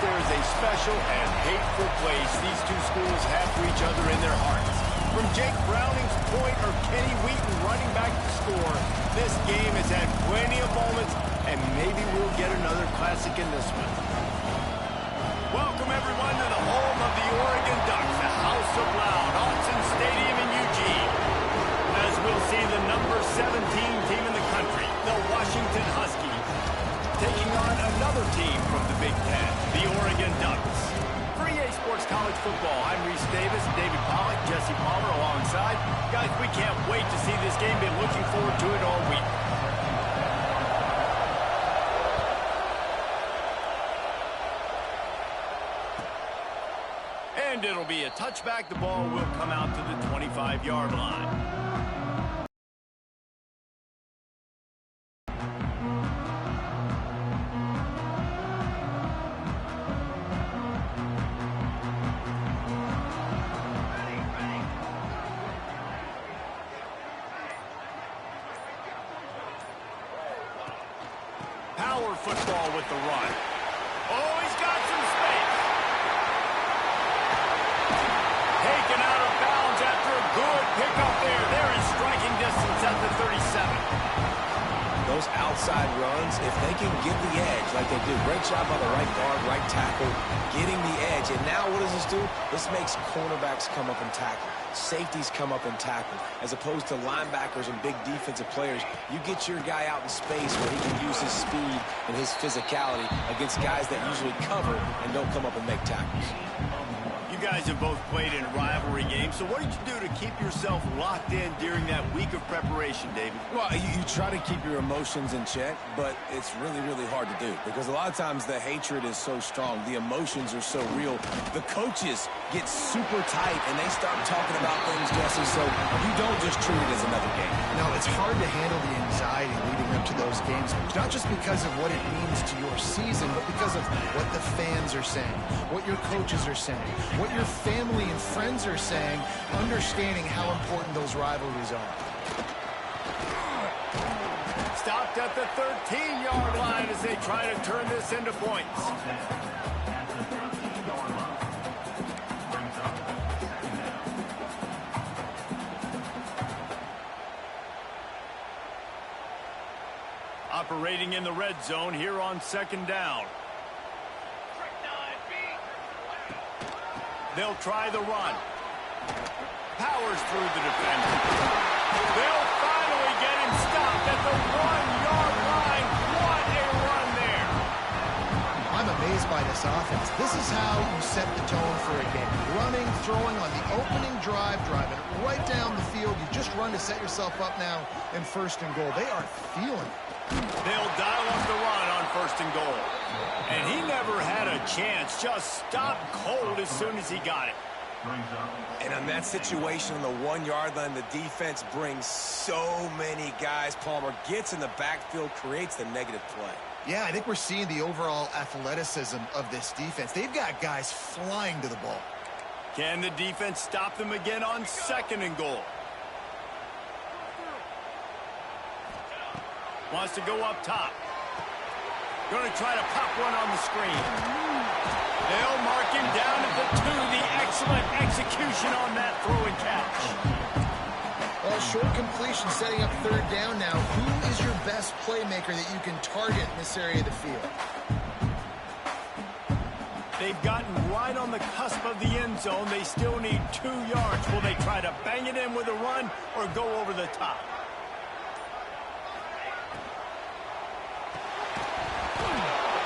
there is a special and hateful place these two schools have for each other in their hearts. From Jake Browning's point or Kenny Wheaton running back to score, this game has had plenty of moments, and maybe we'll get another classic in this one. Welcome, everyone, to the home of the Oregon Ducks, the House of Loud, Autzen Stadium in Eugene. As we'll see the number 17 team in the country, the Washington Huskies, taking on another team from the Big Ten, the Oregon Ducks. For EA Sports College Football, I'm Reese Davis, David Pollack, Jesse Palmer alongside. Guys, we can't wait to see this game. Been looking forward to it all week. And it'll be a touchback. The ball will come out to the 25-yard line. Power football with the run. Oh, he's got some space. Taken out of bounds after a good pickup there. They're in striking distance at the 37. Those outside runs, if they can get the edge like they do, great job by the right guard, right tackle, getting the edge. And now what does this do? This makes cornerbacks come up and tackle. Safeties come up and tackle. As opposed to linebackers and big defensive players, you get your guy out in space where he can use his speed and his physicality against guys that usually cover and don't come up and make tackles. You guys have both played in rivalry games, so what did you do to keep yourself locked in during that week of preparation, David? Well, you try to keep your emotions in check, but it's really, really hard to do because a lot of times the hatred is so strong, the emotions are so real. The coaches get super tight and they start talking about things, Jesse, so you don't just treat it as another game. No, it's hard to handle the anxiety leading up to those games, not just because of what it means to your season, but because of what the fans are saying, what your coaches are saying, what your family and friends are saying, understanding how important those rivalries are. Stopped at the 13-yard line as they try to turn this into points. Operating in the red zone here on second down. They'll try the run. Powers through the defender. They'll finally get him stopped at the 1-yard line. What a run there. I'm amazed by this offense. This is how you set the tone for a game. Running, throwing on the opening drive, driving right down the field. You just run to set yourself up now in first and goal. They are feeling it. They'll dial up the run on first and goal. And he never had a chance. Just stopped cold as soon as he got it. And on that situation on the 1-yard line, the defense brings so many guys. Palmer gets in the backfield, creates the negative play. Yeah, I think we're seeing the overall athleticism of this defense. They've got guys flying to the ball. Can the defense stop them again on second and goal? Wants to go up top. Going to try to pop one on the screen. They'll mark him down at the 2. The excellent execution on that throw and catch. Well, short completion setting up third down now. Who is your best playmaker that you can target in this area of the field? They've gotten right on the cusp of the end zone. They still need 2 yards. Will they try to bang it in with a run or go over the top?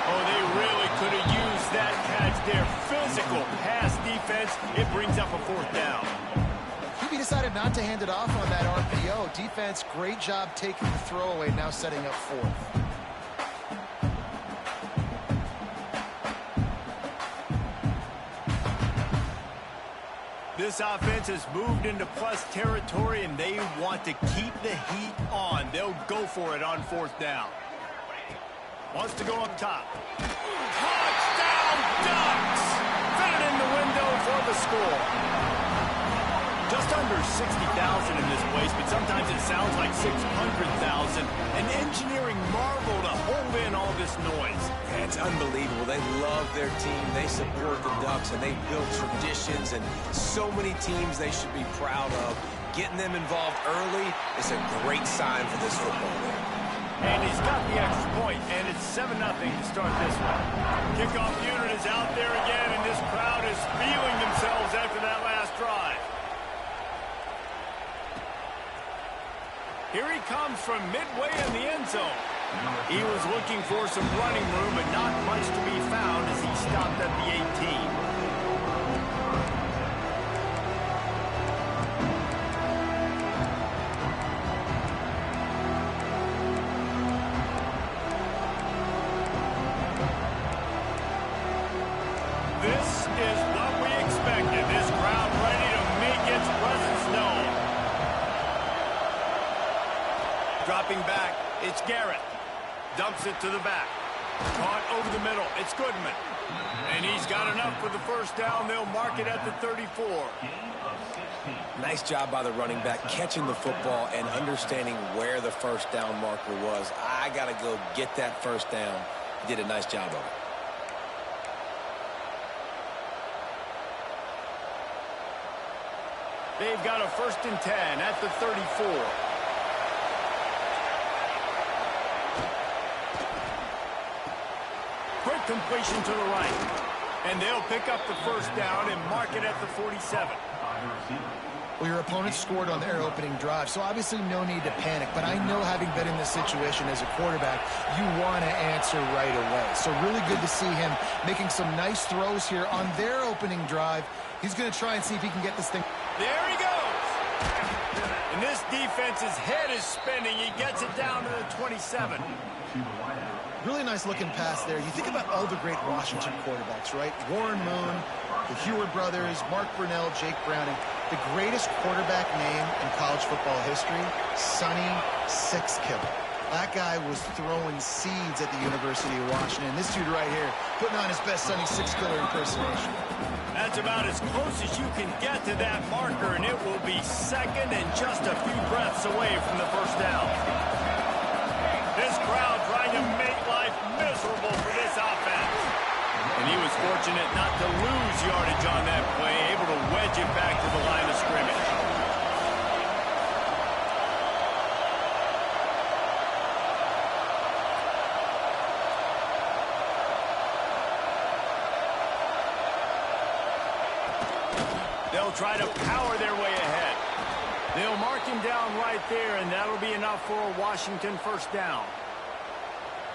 Oh, they really could have used that catch there. Physical pass defense. It brings up a 4th down. QB decided not to hand it off on that RPO. Defense, great job taking the throwaway, now setting up 4th. This offense has moved into plus territory, and they want to keep the heat on. They'll go for it on 4th down. Wants to go up top. Touchdown, Ducks! Fit it in the window for the score. Just under 60,000 in this place, but sometimes it sounds like 600,000. An engineering marvel to hold in all this noise. Yeah, it's unbelievable. They love their team. They support the Ducks, and they build traditions, and so many teams they should be proud of. Getting them involved early is a great sign for this football game. And he's got the extra point, and it's 7-0 to start this one. Kickoff unit is out there again, and this crowd is feeling themselves after that last drive. Here he comes from midway in the end zone. He was looking for some running room, but not much to be found as he stopped at the 18. This is what we expected. This crowd ready to make its presence known. Dropping back, it's Garrett. Dumps it to the back. Caught over the middle, it's Goodman. And he's got enough for the first down. They'll mark it at the 34. Nice job by the running back, catching the football and understanding where the first down marker was. I got to go get that first down. He did a nice job of it. They've got a 1st and 10 at the 34. Quick completion to the right. And they'll pick up the first down and mark it at the 47. Well, your opponent scored on their opening drive, so obviously no need to panic. But I know, having been in this situation as a quarterback, you want to answer right away. So really good to see him making some nice throws here on their opening drive. He's going to try and see if he can get this thing. There he goes. And this defense's head is spinning. He gets it down to the 27. Really nice looking pass there. You think about all the great Washington quarterbacks, right? Warren Moon, the Heward brothers, Mark Brunell, Jake Browning. The greatest quarterback name in college football history, Sonny Six Killer. That guy was throwing seeds at the University of Washington. This dude right here, putting on his best Sonny Six Killer impersonation. That's about as close as you can get to that marker, and it will be second and just a few breaths away from the first down. This crowd trying to make life miserable for this offense. And he was fortunate not to lose yardage on that play, able to wedge it back to the line of scrimmage. They'll try to power their way ahead. They'll mark him down right there, and that'll be enough for a Washington first down.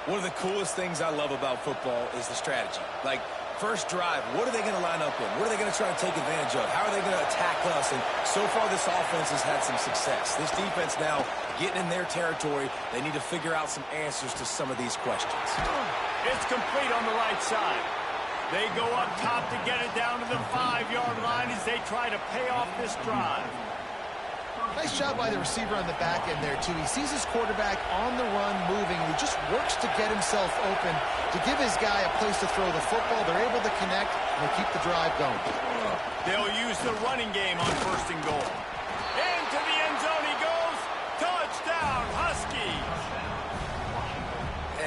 One of the coolest things I love about football is the strategy. Like, first drive, what are they going to line up in? What are they going to try to take advantage of? How are they going to attack us? And so far, this offense has had some success. This defense now getting in their territory. They need to figure out some answers to some of these questions. It's complete on the right side. They go up top to get it down to the 5-yard line as they try to pay off this drive. Nice job by the receiver on the back end there, too. He sees his quarterback on the run moving. He just works to get himself open, to give his guy a place to throw the football. They're able to connect, and they keep the drive going. They'll use the running game on 1st and goal. Into the end zone he goes. Touchdown, Huskies.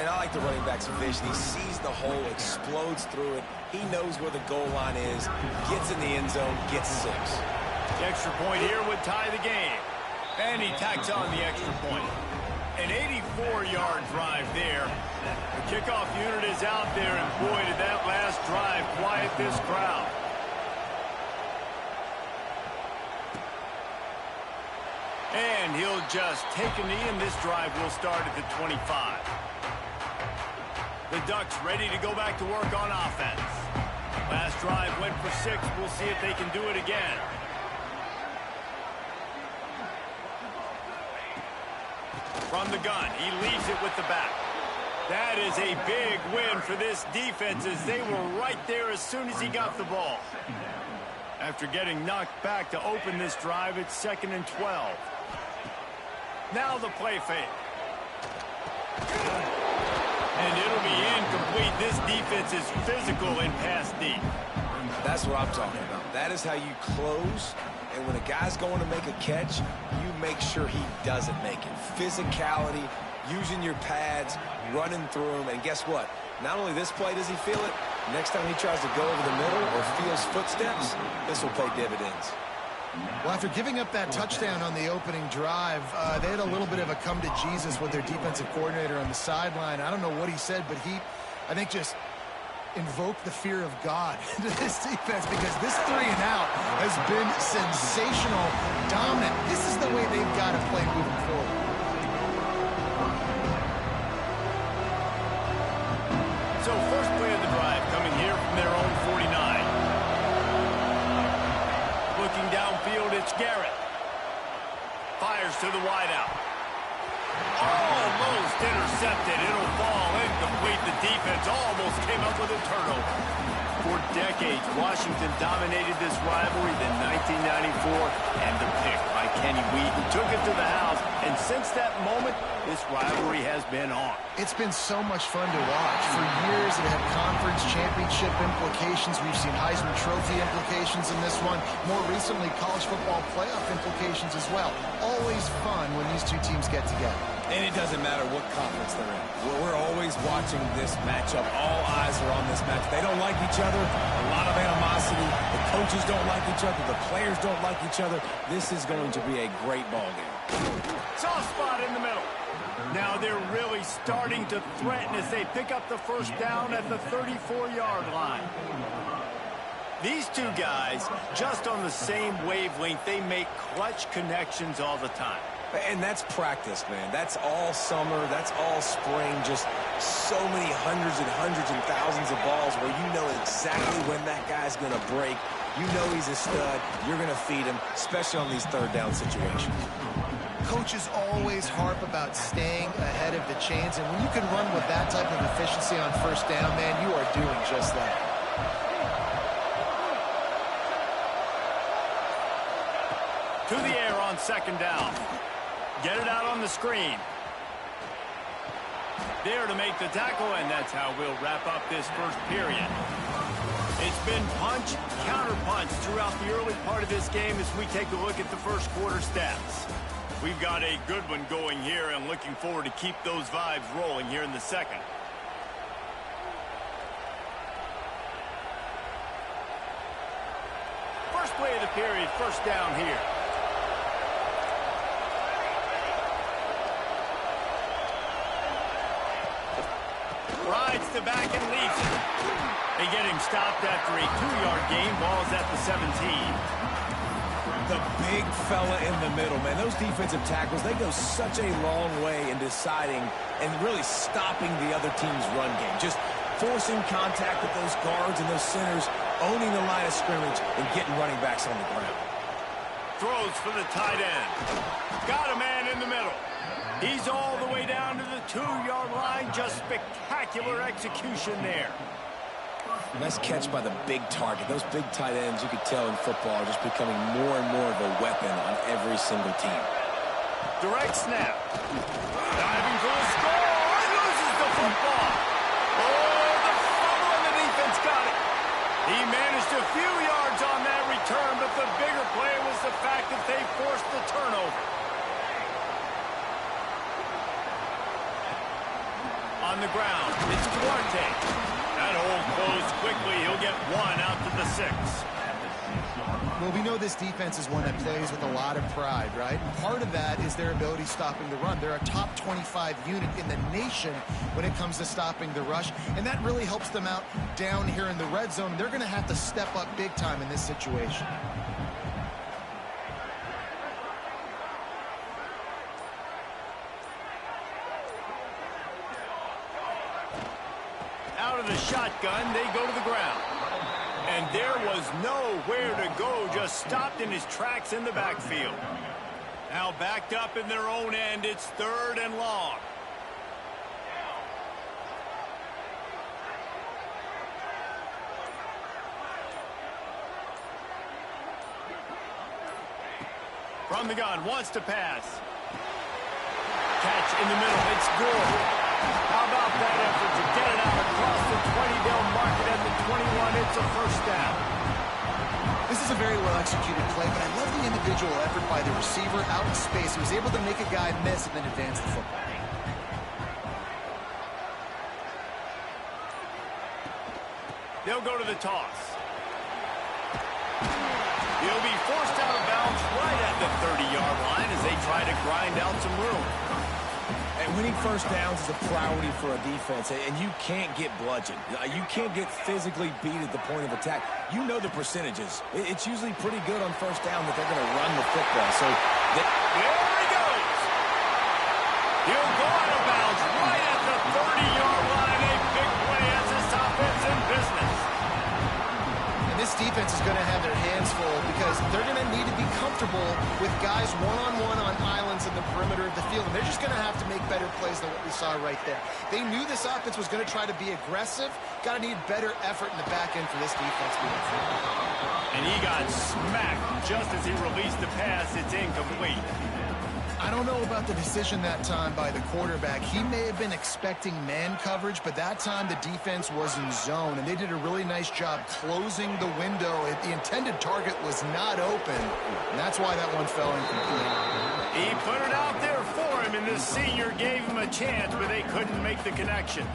And I like the running back's vision. He sees the hole, explodes through it. He knows where the goal line is, gets in the end zone, gets 6. The extra point here would tie the game. And he tacks on the extra point. An 84-yard drive there. The kickoff unit is out there, and boy, did that last drive quiet this crowd. And he'll just take a knee, and this drive will start at the 25. The Ducks ready to go back to work on offense. Last drive went for 6. We'll see if they can do it again. From the gun, he leaves it with the back. That is a big win for this defense, as they were right there as soon as he got the ball. After getting knocked back to open this drive, it's 2nd and 12. Now the play fake. And it'll be incomplete. This defense is physical and pass deep. That's what I'm talking about. That is how you close And when a guy's going to make a catch, you make sure he doesn't make it. Physicality, using your pads, running through them. And guess what? Not only this play does he feel it, next time he tries to go over the middle or feels footsteps, this will pay dividends. Well, after giving up that touchdown on the opening drive, they had a little bit of a come to Jesus with their defensive coordinator on the sideline. I don't know what he said, but he, I think, just invoked the fear of God into this defense, because this 3-and-out has been sensational, dominant. This is the way they've got to play moving forward. So first play of the drive coming here from their own 49. Looking downfield, it's Garrett. Fires to the wideout. Almost intercepted. It'll fall incomplete. The defense almost came up with a turnover. For decades, Washington dominated this rivalry. Then 1994, and the pick by Kenny Wheaton took it to the house. And since that moment, this rivalry has been on. It's been so much fun to watch. For years, it had conference championship implications. We've seen Heisman Trophy implications in this one. More recently, college football playoff implications as well. Always fun when these two teams get together. And it doesn't matter what conference they're in. We're always watching this matchup. All eyes are on this match. They don't like each other. A lot of animosity. The coaches don't like each other. The players don't like each other. This is going to be a great ball game. Soft spot in the middle. Now they're really starting to threaten as they pick up the first down at the 34-yard line. These two guys, just on the same wavelength, they make clutch connections all the time. And that's practice, man. That's all summer. That's all spring. Just so many hundreds and thousands of balls where you know exactly when that guy's going to break. You know he's a stud. You're going to feed him, especially on these third down situations. Coaches always harp about staying ahead of the chains, and when you can run with that type of efficiency on first down, man, you are doing just that. To the air on second down. Get it out on the screen. There to make the tackle, and that's how we'll wrap up this first period. It's been punch, counter-punch throughout the early part of this game as we take a look at the first quarter stats. We've got a good one going here and looking forward to keep those vibes rolling here in the second. First play of the period, first down here. Rides the back and leaves it. They get him stopped after a 2-yard gain. Ball's at the 17. The big fella in the middle, man. Those defensive tackles, they go such a long way in deciding and really stopping the other team's run game. Just forcing contact with those guards and those centers, owning the line of scrimmage, and getting running backs on the ground. Throws for the tight end. Got a man in the middle. He's all the way down to the 2-yard line. Just spectacular execution there. Nice catch by the big target. Those big tight ends, you could tell in football, are just becoming more and more of a weapon on every single team. Direct snap. Diving for the score. He loses the football. Oh, the fumble, and the defense got it. He managed a few yards on that return, but the bigger play was the fact that they forced the turnover. On the ground, it's Duarte. That hole closed quickly. He'll get one out to the 6. Well, we know this defense is one that plays with a lot of pride, right? And part of that is their ability stopping the run. They're a top 25 unit in the nation when it comes to stopping the rush, and that really helps them out down here in the red zone. They're going to have to step up big time in this situation. Out of the shotgun, they go to the ground. And there was nowhere to go, just stopped in his tracks in the backfield. Now backed up in their own end, it's 3rd and long. From the gun, wants to pass. Catch in the middle, it's good. How about that effort to get it out across the 20? They'll mark it at the 21. It's a first down. This is a very well-executed play, but I love the individual effort by the receiver out in space. He was able to make a guy miss and then advance the football. They'll go to the toss. He'll be forced out of bounds right at the 30-yard line as they try to grind out some room. And winning first downs is a priority for a defense, and you can't get bludgeoned. You can't get physically beat at the point of attack. You know the percentages. It's usually pretty good on first down that they're going to run the football. So there he goes. He'll go out of bounds right at the 30-yard line. A big play as this offense in business. And this defense is going to have their hands full because they're going to need to be comfortable with guys one-on-one on islands in the perimeter of the field. And they're just going to have to make better plays than what we saw right there. They knew this offense was going to try to be aggressive. Got to need better effort in the back end for this defense moving forward. And he got smacked just as he released the pass. It's incomplete. I don't know about the decision that time by the quarterback. He may have been expecting man coverage, but that time the defense was in zone, and they did a really nice job closing the window. The intended target was not open, and that's why that one fell incomplete. He put it out there for him, and the senior gave him a chance, but they couldn't make the connection.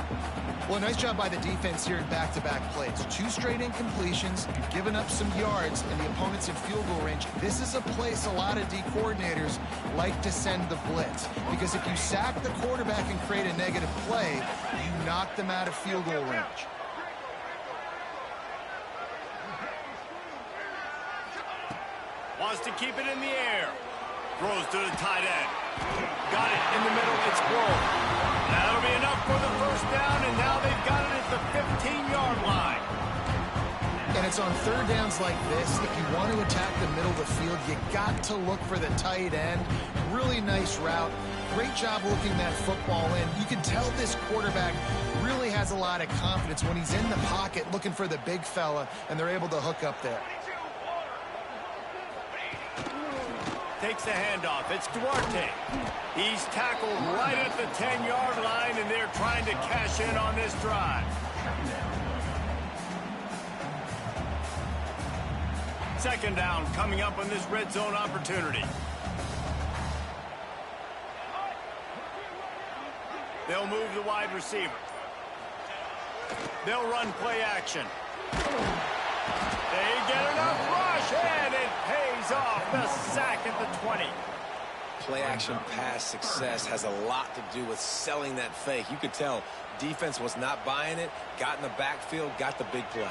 Well, nice job by the defense here in back-to-back plays. 2 straight incompletions, you've given up some yards, and the opponent's in field goal range. This is a place a lot of D coordinators like to send the blitz, because if you sack the quarterback and create a negative play, you knock them out of field goal range. Wants to keep it in the air. Throws to the tight end. Got it in the middle. It's blown. That'll be enough for the first down, and now they've got it at the 15-yard line. And it's on third downs like this. If you want to attack the middle of the field, you got to look for the tight end. Really nice route. Great job looking that football in. You can tell this quarterback really has a lot of confidence when he's in the pocket looking for the big fella, and they're able to hook up there. Takes the handoff. It's Duarte. He's tackled right at the 10-yard line, and they're trying to cash in on this drive. Second down coming up on this red zone opportunity. They'll move the wide receiver. They'll run play action. They get enough rush, and it pays off. The sack at the 20. Play-action pass success has a lot to do with selling that fake. You could tell defense was not buying it, got in the backfield, got the big play.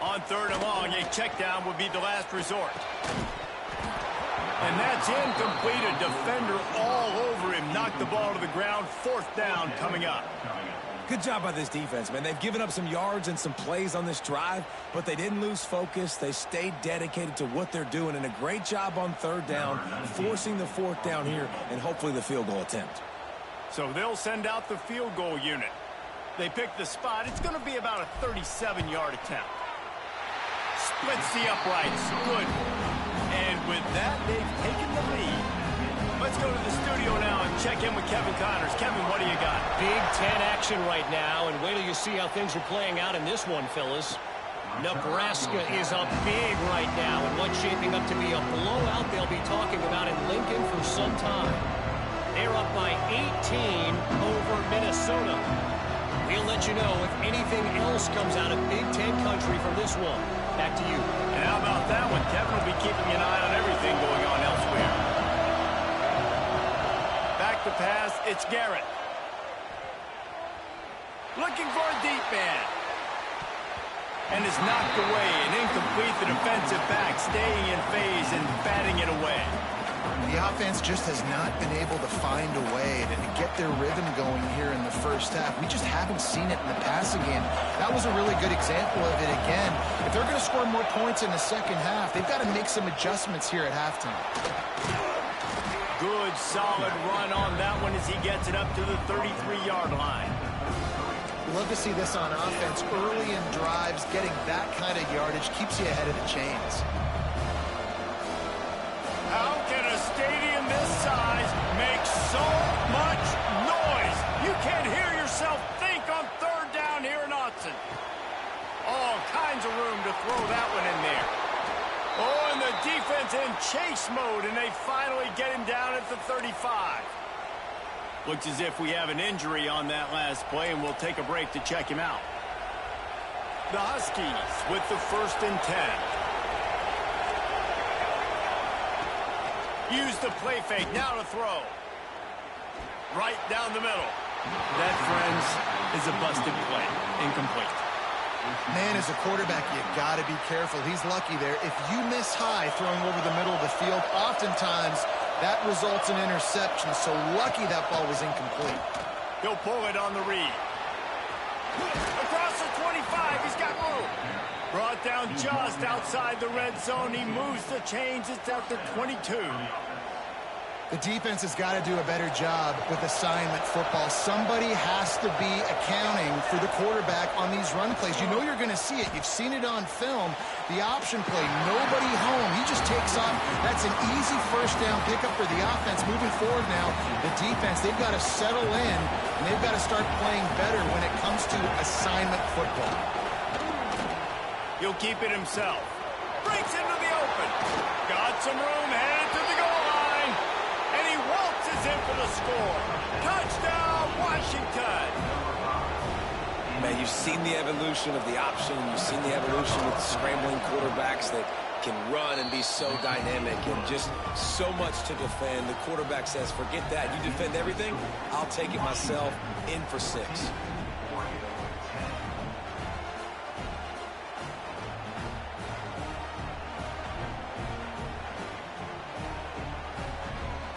On third and long, a check down would be the last resort. And that's incomplete. A defender all over him. Knocked the ball to the ground. Fourth down coming up. Good job by this defense, man. They've given up some yards and some plays on this drive, but they didn't lose focus. They stayed dedicated to what they're doing, and a great job on third down, forcing the fourth down here, and hopefully the field goal attempt. So they'll send out the field goal unit. They pick the spot. It's going to be about a 37-yard attempt. Splits the uprights. Good. And with that, they've taken the lead. Let's go to the studio now and check in with Kevin Connors. Kevin, what do you got? Big Ten action right now, and wait till you see how things are playing out in this one, fellas. Nebraska is up big right now, and what's shaping up to be a blowout they'll be talking about in Lincoln for some time. They're up by 18 over Minnesota. We'll let you know if anything else comes out of Big Ten country from this one. Back to you. And how about that one? Kevin will be keeping an eye on everything going on elsewhere. Back to pass, it's Garrett. Looking for a deep man. And it's knocked away and incomplete. The defensive back staying in phase and batting it away. The offense just has not been able to find a way to get their rhythm going here in the first half. We just haven't seen it in the passing game. That was a really good example of it again. If they're going to score more points in the second half, they've got to make some adjustments here at halftime. Good, solid run on that one as he gets it up to the 33-yard line. Love to see this on offense. Early in drives, getting that kind of yardage keeps you ahead of the chains. How can a stadium this size make so much noise? You can't hear yourself think on third down here in Autzen. All kinds of room him to throw that one in there. Oh, and the defense in chase mode, and they finally get him down at the 35. Looks as if we have an injury on that last play, and we'll take a break to check him out. The Huskies with the 1st and 10. Use the play fake, now to throw. Right down the middle. That, friends, is a busted play. Incomplete. Man, as a quarterback, you got to be careful. He's lucky there. If you miss high throwing over the middle of the field, oftentimes that results in interception. So lucky that ball was incomplete. He'll pull it on the read. Across the 25, he's got room. Brought down just outside the red zone. He moves the chains. It's at the 22. The defense has got to do a better job with assignment football. Somebody has to be accounting for the quarterback on these run plays. You know you're going to see it. You've seen it on film. The option play, nobody home. He just takes off. That's an easy first down pickup for the offense. Moving forward now, the defense, they've got to settle in, and they've got to start playing better when it comes to assignment football. He'll keep it himself. Breaks into the open. Got some room, headed to the goal line. And he waltzes in for the score. Touchdown, Washington. Man, you've seen the evolution of the option. You've seen the evolution with scrambling quarterbacks that can run and be so dynamic and just so much to defend. The quarterback says, forget that. You defend everything, I'll take it myself. In for 6.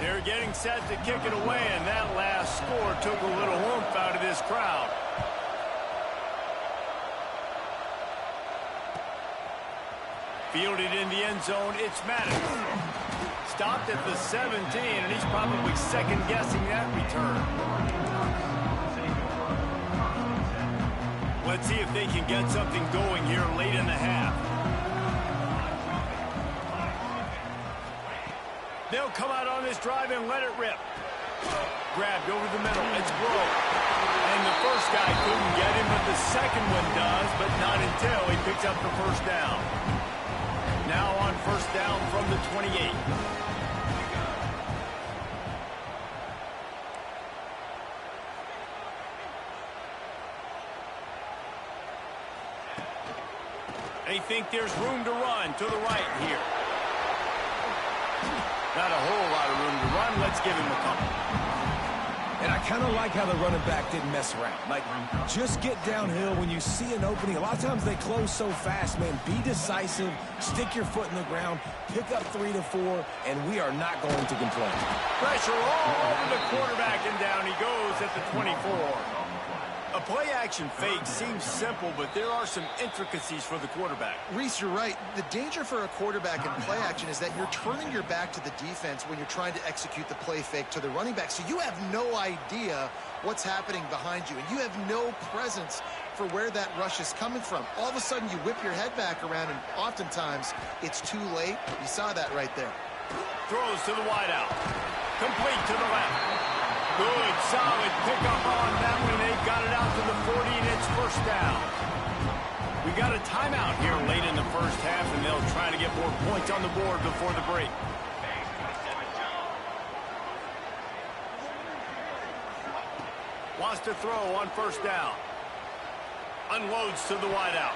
They're getting set to kick it away, and that last score took a little oomph out of this crowd. Fielded in the end zone, it's Maddox. Stopped at the 17, and he's probably second-guessing that return. Let's see if they can get something going here late in the half. They'll come out on this drive and let it rip. Grabbed over the middle. It's Grove. And the first guy couldn't get him, but the second one does, but not until he picks up the first down. Now on first down from the 28. They think there's room to run to the right here. Not a whole lot of room to run. Let's give him a couple. And I kind of like how the running back didn't mess around. Like, just get downhill when you see an opening. A lot of times they close so fast, man. Be decisive. Stick your foot in the ground. Pick up 3 to 4, and we are not going to complain. Pressure all over the quarterback, and down he goes at the 24. A play-action fake seems simple, but there are some intricacies for the quarterback. Reese, you're right. The danger for a quarterback in play action is that you're turning your back to the defense when you're trying to execute the play fake to the running back. So you have no idea what's happening behind you, and you have no presence for where that rush is coming from. All of a sudden, you whip your head back around, and oftentimes it's too late. You saw that right there. Throws to the wideout. Complete to the left. Good, solid pickup on that one. They got it out to the 40, and it's first down. We got a timeout here late in the first half, and they'll try to get more points on the board before the break. Wants to throw on first down. Unloads to the wideout.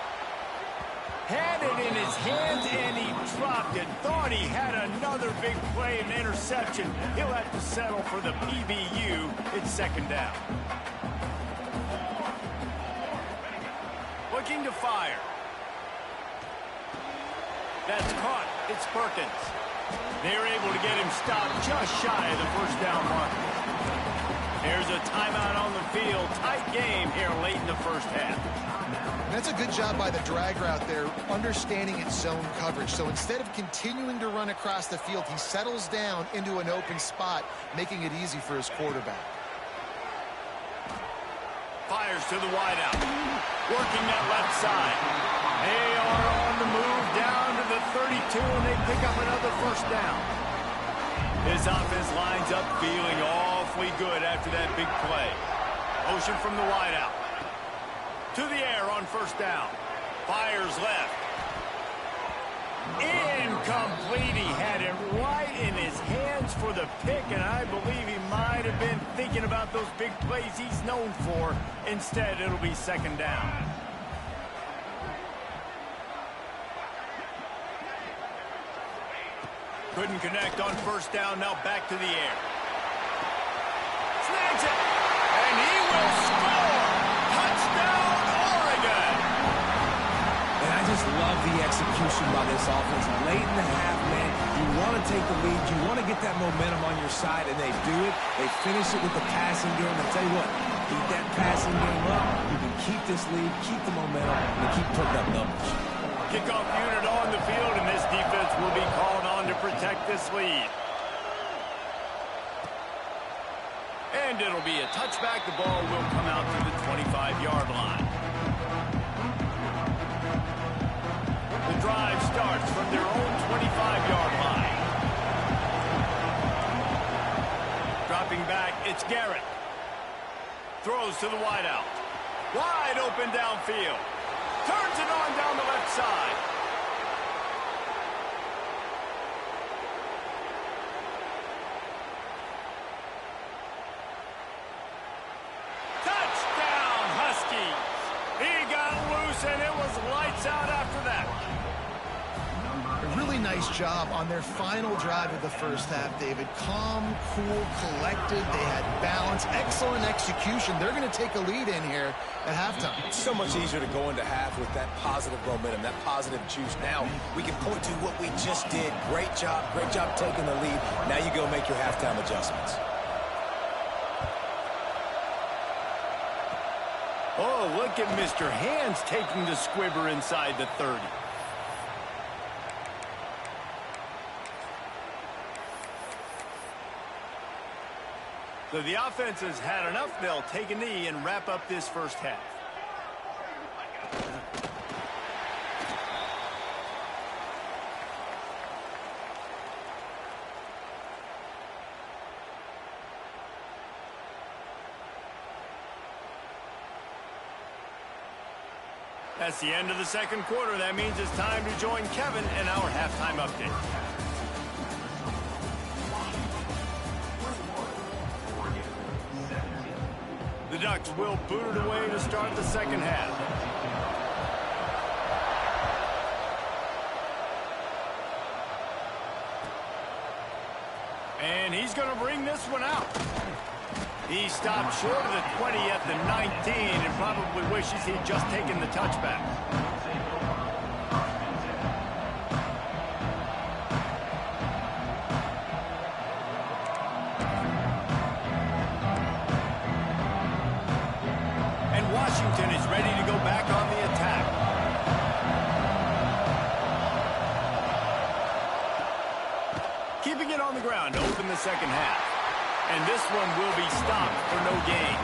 Had it in his hands, and he dropped it. Thought he had another big play and interception. He'll have to settle for the PBU. It's second down. Looking to fire. That's caught. It's Perkins. They're able to get him stopped just shy of the first down marker. There's a timeout on the field. Tight game here late in the first half. That's a good job by the drag route there, understanding its zone coverage. So instead of continuing to run across the field, he settles down into an open spot, making it easy for his quarterback. Fires to the wideout. Working that left side. They are on the move down to the 32, and they pick up another first down. His offense lines up feeling awfully good after that big play. Motion from the wideout. To the air on first down. Fires left. Incomplete. He had it right in his hands for the pick, and I believe he might have been thinking about those big plays he's known for. Instead, it'll be second down. Couldn't connect on first down. Now back to the air. Snags it, and he will score. Touchdown, Oregon. And I just love the execution by this offense. Late in the half, man, you want to take the lead. You want to get that momentum on your side, and they do it. They finish it with the passing game. I'll tell you what, keep that passing game up. You can keep this lead, keep the momentum, and keep putting up numbers. Kickoff unit on the field, and this defense will be called on to protect this lead. And it'll be a touchback. The ball will come out to the 25-yard line. The drive starts from their own 25-yard line. Dropping back, it's Garrett. Throws to the wideout. Wide open downfield. Turns it on down the left side. Touchdown, Huskies. He got loose, and it was lights out after that. A really nice job on their final drive of the first half, David. Calm, cool, collected. They had balance. Excellent execution. They're going to take a lead in here at halftime. It's so much easier to go into half with that positive momentum, that positive juice. Now we can point to what we just did. Great job taking the lead. Now you go make your halftime adjustments. Oh, look at Mr. Hands taking the squibber inside the 30. So the offense has had enough. They'll take a knee and wrap up this first half. That's the end of the second quarter. That means it's time to join Kevin in our halftime update. The Ducks will boot it away to start the second half. And he's going to bring this one out. He stopped short of the 20 at the 19 and probably wishes he'd just taken the touchback. And Washington is ready to go back on the attack. Keeping it on the ground to open the second half. And this one will be stopped for no gain.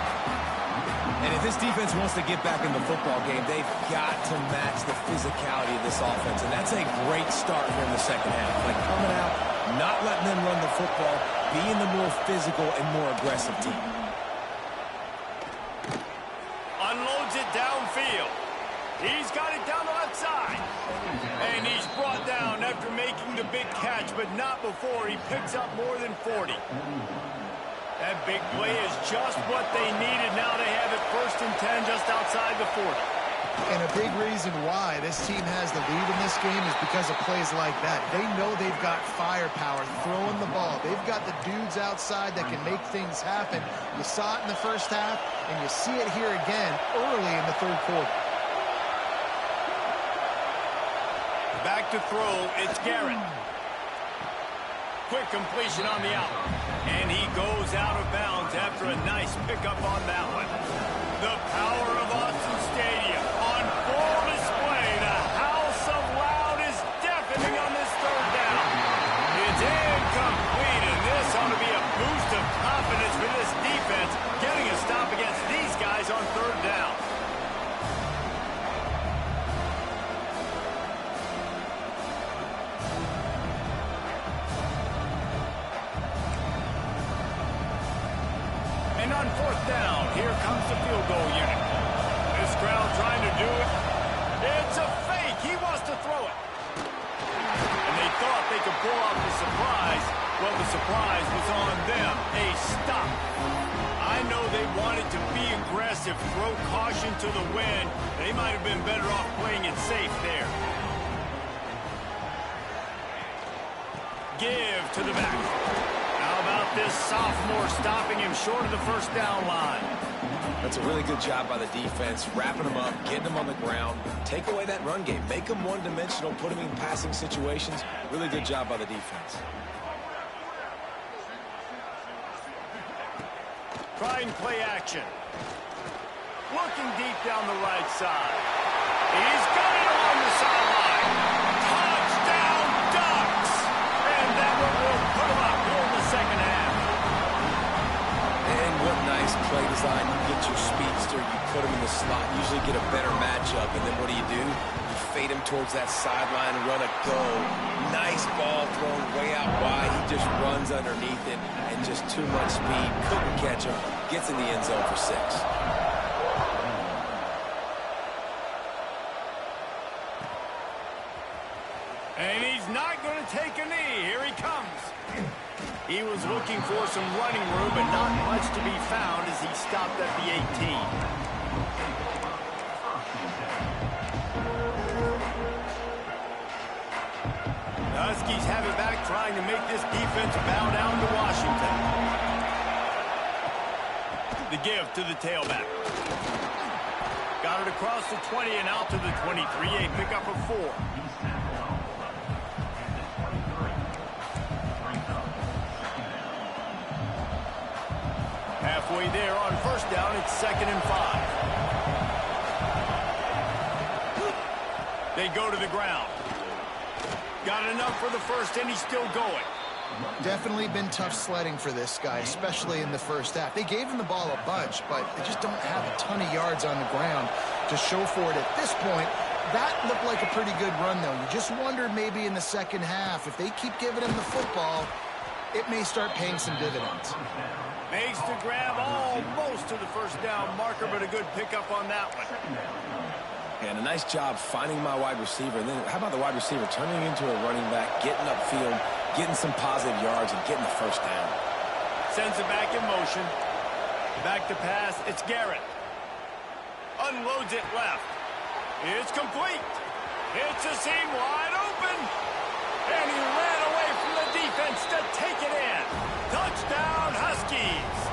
And if this defense wants to get back in the football game, they've got to match the physicality of this offense. And that's a great start here in the second half. Like coming out, not letting them run the football, being the more physical and more aggressive team. Unloads it downfield. He's got it down the left side. And he's brought down after making the big catch, but not before he picks up more than 40. That big play is just what they needed. Now they have it 1st and 10 just outside the 40. And a big reason why this team has the lead in this game is because of plays like that. They know they've got firepower throwing the ball. They've got the dudes outside that can make things happen. You saw it in the first half, and you see it here again early in the third quarter. Back to throw, it's Garrett. Quick completion on the out. And he goes out of bounds after a nice pickup on that one. The power of Austin Stadium on full display. The house of loud is deafening on this third down. It's incomplete, and this ought to be a boost of confidence for this defense, getting a stop against these guys on third down. And on fourth down, here comes the field goal unit. This crowd trying to do it. It's a fake. He wants to throw it. surprise was on them. A stop. I know they wanted to be aggressive, throw caution to the wind. They might have been better off playing it safe there. Give to the back. How about this sophomore stopping him short of the first down line? That's a really good job by the defense, wrapping them up, getting them on the ground. Take away that run game. Make them one-dimensional, put them in passing situations. Really good job by the defense. Trying play action. Looking deep down the right side. He's got it along the sideline. Touchdown, Ducks! And that one will put him up here in the second half. And what nice play design. You get your speedster, you put him in the slot, usually get a better matchup. And then what do? You fade him towards that sideline, run a go. Nice ball thrown way out wide. He just runs underneath it, and just too much speed. Couldn't catch him. Gets in the end zone for 6. And he's not going to take a knee. Here he comes. He was looking for some running room, but not much to be found as he stopped at the 18. Huskies have it back, trying to make this defense bow down to Washington. The give to the tailback. Got it across the 20 and out to the 23. A pickup of 4. Halfway there on first down, it's 2nd and 5. They go to the ground. Got enough for the first, and he's still going. Definitely been tough sledding for this guy, especially in the first half. They gave him the ball a bunch, but they just don't have a ton of yards on the ground to show for it at this point. That looked like a pretty good run, though. You just wondered maybe in the second half, if they keep giving him the football, it may start paying some dividends. Makes the grab almost to the first down marker, but a good pickup on that one. And a nice job finding my wide receiver. And then how about the wide receiver turning into a running back, getting upfield, getting some positive yards, and getting the first down. Sends it back in motion. Back to pass. It's Garrett. Unloads it left. It's complete. It's a seam wide open. And he ran away from the defense to take it in. Touchdown, Huskies.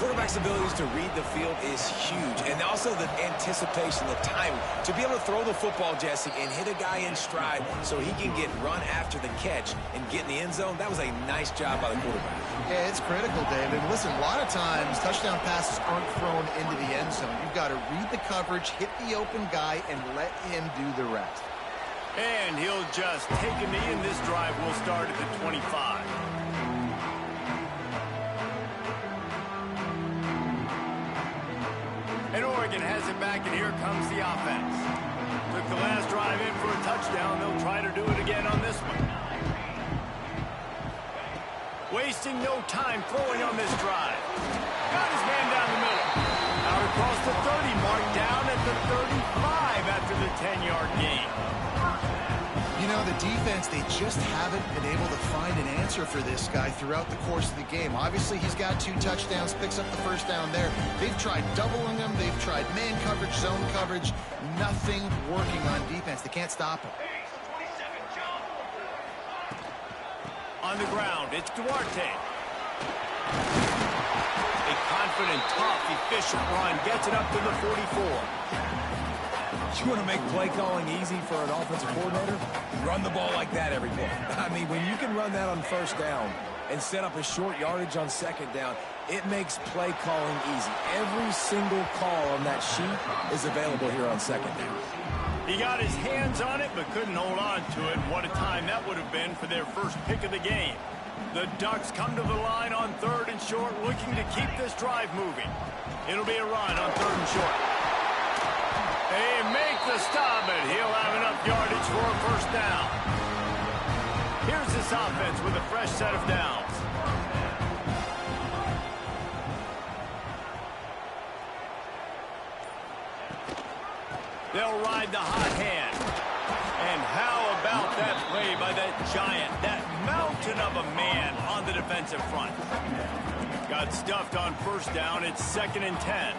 Quarterback's abilities to read the field is huge. And also the anticipation, the timing. To be able to throw the football, Jesse, and hit a guy in stride so he can get run after the catch and get in the end zone, that was a nice job by the quarterback. Yeah, it's critical, David. Listen, a lot of times touchdown passes aren't thrown into the end zone. You've got to read the coverage, hit the open guy, and let him do the rest. And he'll just take a knee, and this drive will start at the 25. And Oregon has it back, and here comes the offense. Took the last drive in for a touchdown. They'll try to do it again on this one. Wasting no time throwing on this drive. Got his man down the middle. Out across the 30 mark, down at the 35 after the 10-yard gain. You know, the defense, they just haven't been able to find an answer for this guy throughout the course of the game. Obviously, he's got 2 touchdowns, picks up the first down there. They've tried doubling him. They've tried man coverage, zone coverage. Nothing working on defense. They can't stop him. On the ground, it's Duarte. A confident, tough, efficient run gets it up to the 44. You want to make play calling easy for an offensive coordinator? Run the ball like that every play. I mean, when you can run that on first down and set up a short yardage on second down, it makes play calling easy. Every single call on that sheet is available here on second down. He got his hands on it, but couldn't hold on to it. What a time that would have been for their first pick of the game. The Ducks come to the line on 3rd and short, looking to keep this drive moving. It'll be a run on 3rd and short. They make the stop, but he'll have enough yardage for a first down. Here's this offense with a fresh set of downs. They'll ride the hot hand. And how about that play by that giant, that mountain open up a man on the defensive front. Got stuffed on first down. It's 2nd and 10.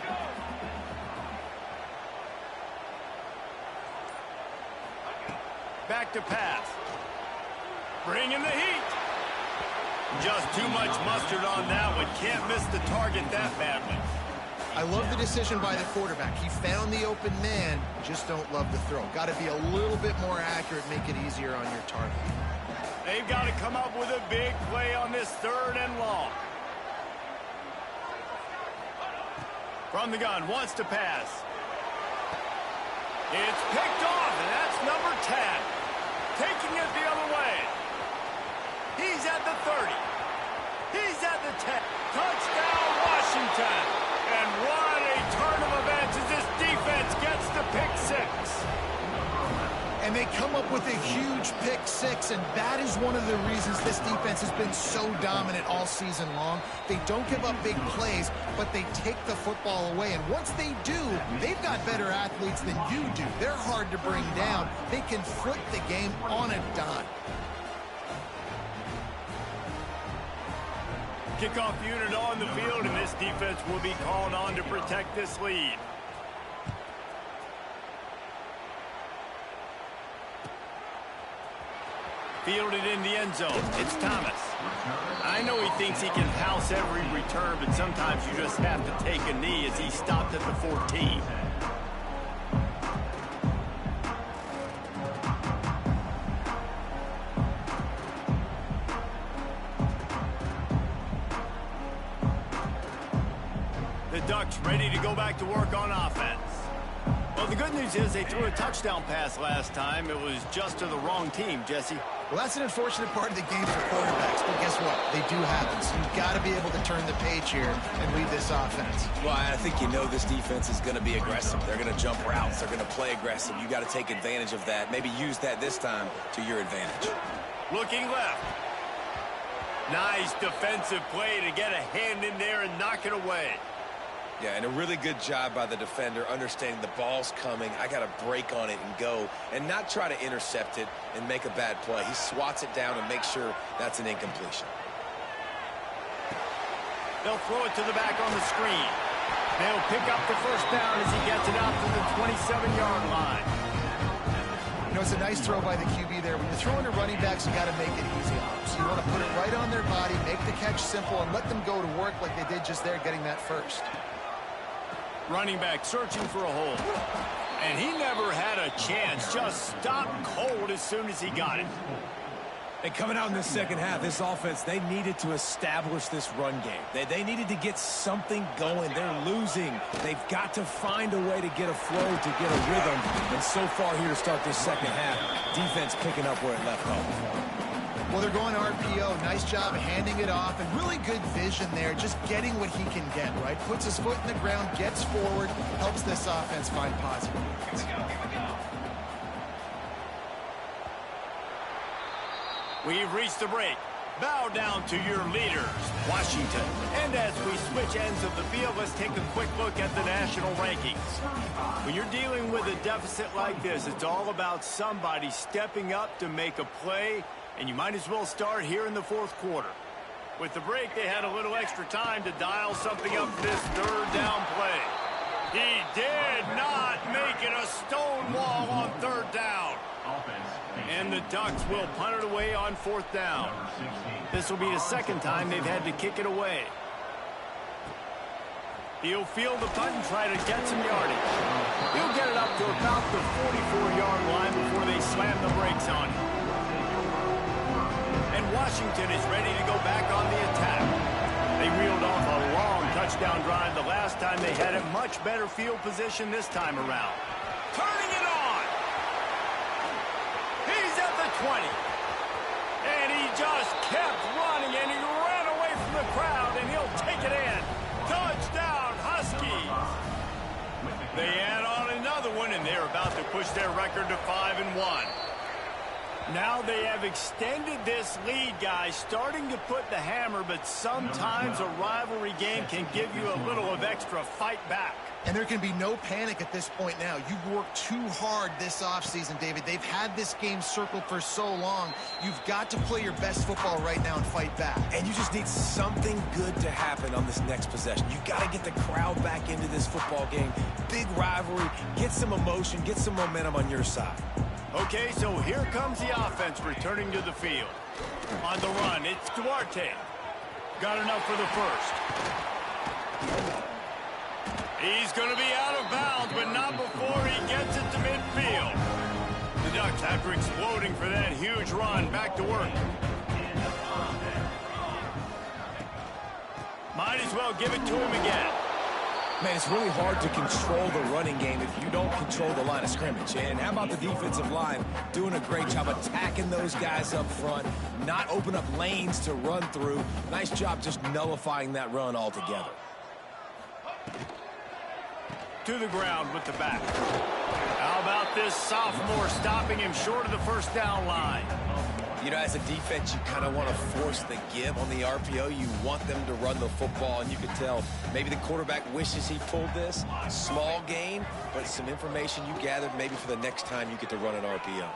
Back to pass. Bringing the heat. Just too much mustard on that one. Can't miss the target that badly. I love the decision by the quarterback. He found the open man, just don't love the throw. Got to be a little bit more accurate, make it easier on your target. They've got to come up with a big play on this 3rd and long. From the gun, wants to pass. It's picked off, and that's number 10. Taking it the other way. He's at the 30. He's at the 10. Touchdown, Washington. And what a turn of events as this defense gets the pick 6. And they come up with a huge pick 6, and that is one of the reasons this defense has been so dominant all season long. They don't give up big plays, but they take the football away. And once they do, they've got better athletes than you do. They're hard to bring down. They can flip the game on a dime. Kickoff unit on the field, and this defense will be called on to protect this lead. Fielded in the end zone. It's Thomas. I know he thinks he can house every return, but sometimes you just have to take a knee as he stopped at the 14. The Ducks ready to go back to work on offense. Well, the good news is they threw a touchdown pass last time. It was just to the wrong team, Jesse. Well, that's an unfortunate part of the game for quarterbacks, but guess what? They do happen, so you've got to be able to turn the page here and lead this offense. Well, I think you know this defense is going to be aggressive. They're going to jump routes. They're going to play aggressive. You got to take advantage of that. Maybe use that this time to your advantage. Looking left. Nice defensive play to get a hand in there and knock it away. Yeah, and a really good job by the defender understanding the ball's coming. I got to break on it and go and not try to intercept it and make a bad play. He swats it down and makes sure that's an incompletion. They'll throw it to the back on the screen. They'll pick up the first down as he gets it out to the 27-yard line. You know, it's a nice throw by the QB there. When you're throwing to running backs, you got to make it easy on them. So you want to put it right on their body, make the catch simple, and let them go to work like they did just there, getting that first. Running back searching for a hole. And he never had a chance. Just stopped cold as soon as he got it. And coming out in the second half, this offense, they needed to establish this run game. They needed to get something going. They're losing. They've got to find a way to get a flow, to get a rhythm. And so far here to start this second half, defense picking up where it left off. Well, they're going RPO. Nice job of handing it off, and really good vision there, just getting what he can get, right? Puts his foot in the ground, gets forward, helps this offense find positive. We've reached the break. Bow down to your leaders, Washington. And as we switch ends of the field, let's take a quick look at the national rankings. When you're dealing with a deficit like this, it's all about somebody stepping up to make a play, and you might as well start here in the fourth quarter. With the break, they had a little extra time to dial something up for this 3rd down play. He did not make it a stone wall on 3rd down. And the Ducks will punt it away on 4th down. This will be the 2nd time they've had to kick it away. He'll field the punt and try to get some yardage. He'll get it up to about the 44-yard line before they slam the brakes on him. And Washington is ready to go back on the attack. They reeled off a long touchdown drive the last time. They had a much better field position this time around. Turning it on. He's at the 20. And he just kept running, and he ran away from the crowd, and he'll take it in. Touchdown, Huskies. They add on another one, and they're about to push their record to 5-1. Now they have extended this lead, guys, starting to put the hammer, but sometimes a rivalry game can give you a little of extra fight back. And there can be no panic at this point now. You've worked too hard this offseason, David. They've had this game circled for so long. You've got to play your best football right now and fight back. And you just need something good to happen on this next possession. You got to get the crowd back into this football game. Big rivalry. Get some emotion. Get some momentum on your side. Okay, so here comes the offense returning to the field. On the run, it's Duarte. Got enough for the first. He's going to be out of bounds, but not before he gets it to midfield. The Ducks, after exploding for that huge run, back to work. Might as well give it to him again. Man, it's really hard to control the running game if you don't control the line of scrimmage. And how about the defensive line doing a great job attacking those guys up front, not open up lanes to run through. Nice job just nullifying that run altogether. To the ground with the back. How about this sophomore stopping him short of the first down line? You know, as a defense, you kind of want to force the give on the RPO. You want them to run the football, and you can tell maybe the quarterback wishes he pulled this. Small gain, but some information you gathered maybe for the next time you get to run an RPO.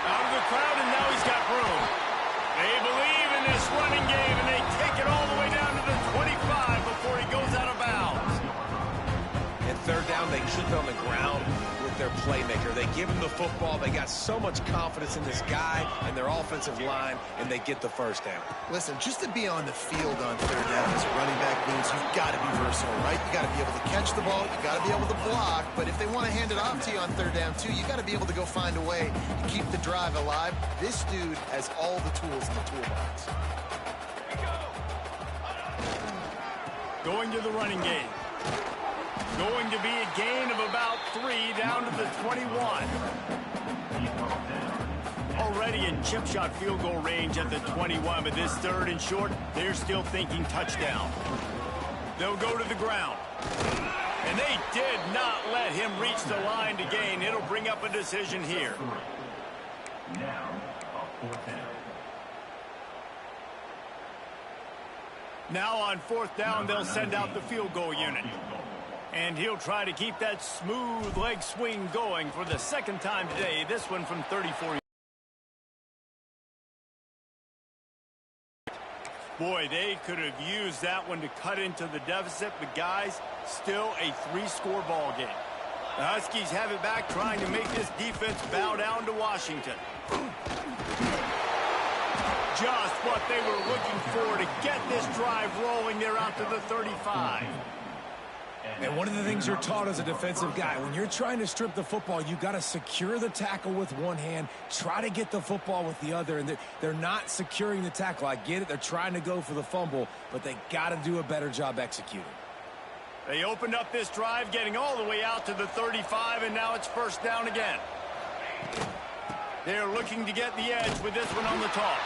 Out of the crowd, and now he's got room. They believe in this running game, and they take it all the way down to the 25 before he goes out of bounds. And third down, they keep it on the ground with their playmaker. They give him the football. They got so much confidence in this guy and their offensive line, and they get the first down. Listen, just to be on the field on third down as a running back means you've got to be versatile, right? You got to be able to catch the ball. You got to be able to block. But if they want to hand it off to you on third down, too, you got to be able to go find a way to keep the drive alive. This dude has all the tools in the toolbox. Going to the running game. Going to be a gain of about 3 down to the 21. Already in chip shot field goal range at the 21, but this third and short, they're still thinking touchdown. They'll go to the ground. And they did not let him reach the line to gain. It'll bring up a decision here. Now on fourth down, they'll send out the field goal unit. And he'll try to keep that smooth leg swing going for the second time today. This one from 34. Boy, they could have used that one to cut into the deficit, but guys, still a 3-score ball game. The Huskies have it back, trying to make this defense bow down to Washington. Just what they were looking for to get this drive rolling. They're out to the 35. And one of the things you're taught as a defensive guy, when you're trying to strip the football, you got to secure the tackle with one hand, try to get the football with the other, and they're not securing the tackle. I get it. They're trying to go for the fumble, but they got to do a better job executing. They opened up this drive, getting all the way out to the 35, and now it's first down again. They're looking to get the edge with this one on the toss.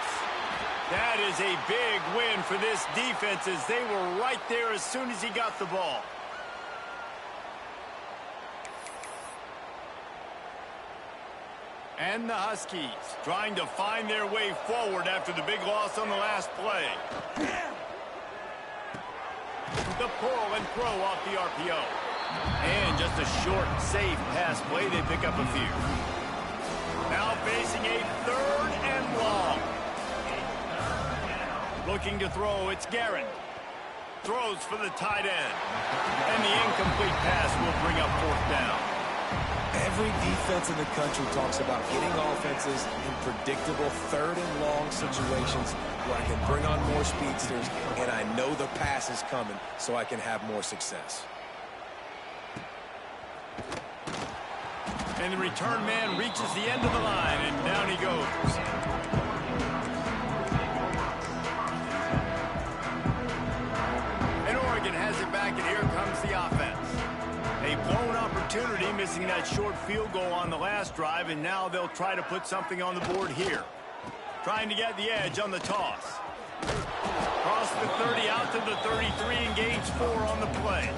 That is a big win for this defense, as they were right there as soon as he got the ball. And the Huskies trying to find their way forward after the big loss on the last play. The pull and throw off the RPO. And just a short, safe pass play. They pick up a few. Now facing a third and long. Looking to throw, it's Guerin. Throws for the tight end. And the incomplete pass will bring up fourth down. Every defense in the country talks about getting offenses in predictable third and long situations where I can bring on more speedsters and I know the pass is coming so I can have more success. And the return man reaches the end of the line, and down he goes. And Oregon has it back, and here comes the offense. A blown opportunity, missing that short field goal on the last drive, and now they'll try to put something on the board here. Trying to get the edge on the toss. Cross the 30 out to the 33 and gains 4 on the play.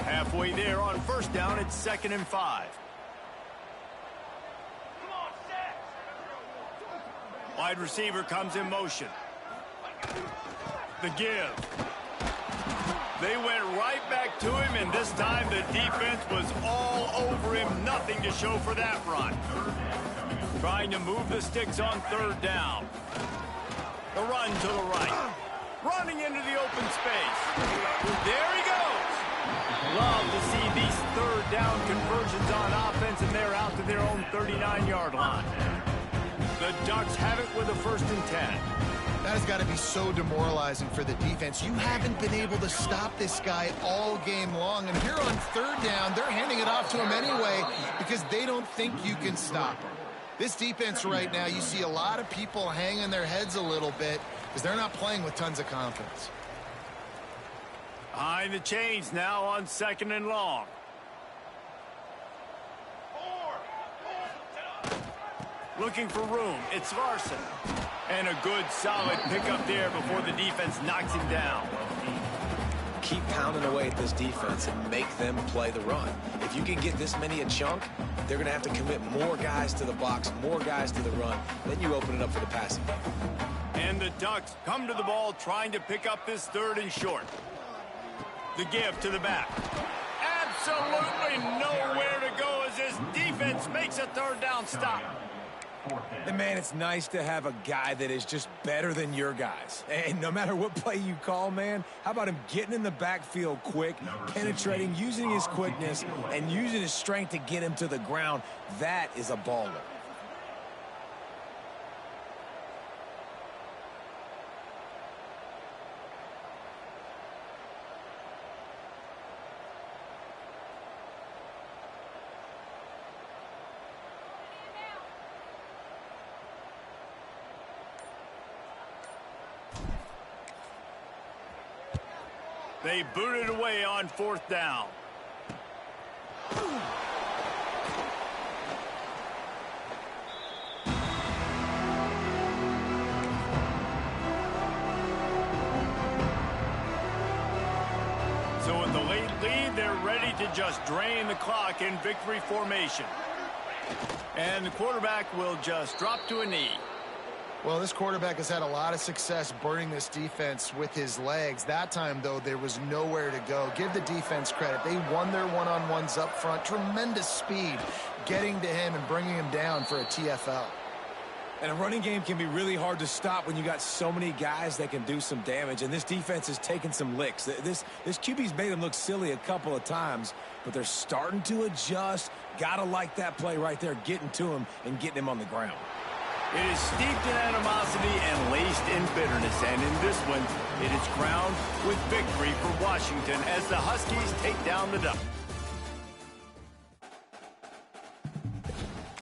Halfway there on first down, it's 2nd and 5. Wide receiver comes in motion. The give. They went right back to him, and this time the defense was all over him. Nothing to show for that run. Trying to move the sticks on 3rd down. The run to the right. Running into the open space. There he goes. Love to see these 3rd down conversions on offense, and they're out to their own 39-yard line. The Ducks have it with a 1st and 10. That has got to be so demoralizing for the defense. You haven't been able to stop this guy all game long. And here on 3rd down, they're handing it off to him anyway because they don't think you can stop him. This defense right now, you see a lot of people hanging their heads a little bit because they're not playing with tons of confidence. Behind the chains now on 2nd and long. Looking for room. It's Larson. And a good, solid pickup there before the defense knocks him down. Keep pounding away at this defense and make them play the run. If you can get this many a chunk, they're going to have to commit more guys to the box, more guys to the run. Then you open it up for the passing game. And the Ducks come to the ball trying to pick up this 3rd and short. The give to the back. Absolutely nowhere to go as this defense makes a 3rd down stop. And, man, it's nice to have a guy that is just better than your guys. And no matter what play you call, man, how about him getting in the backfield quick, penetrating, using his quickness, and using his strength to get him to the ground? That is a baller. They boot it away on 4th down. So with the late lead, they're ready to just drain the clock in victory formation. And the quarterback will just drop to a knee. Well, this quarterback has had a lot of success burning this defense with his legs. That time, though, there was nowhere to go. Give the defense credit. They won their one-on-ones up front. Tremendous speed getting to him and bringing him down for a TFL. And a running game can be really hard to stop when you got so many guys that can do some damage. And this defense is taking some licks. This QB's made them look silly a couple of times, but they're starting to adjust. Gotta like that play right there, getting to him and getting him on the ground. It is steeped in animosity and laced in bitterness, and in this one, it is crowned with victory for Washington as the Huskies take down the Ducks.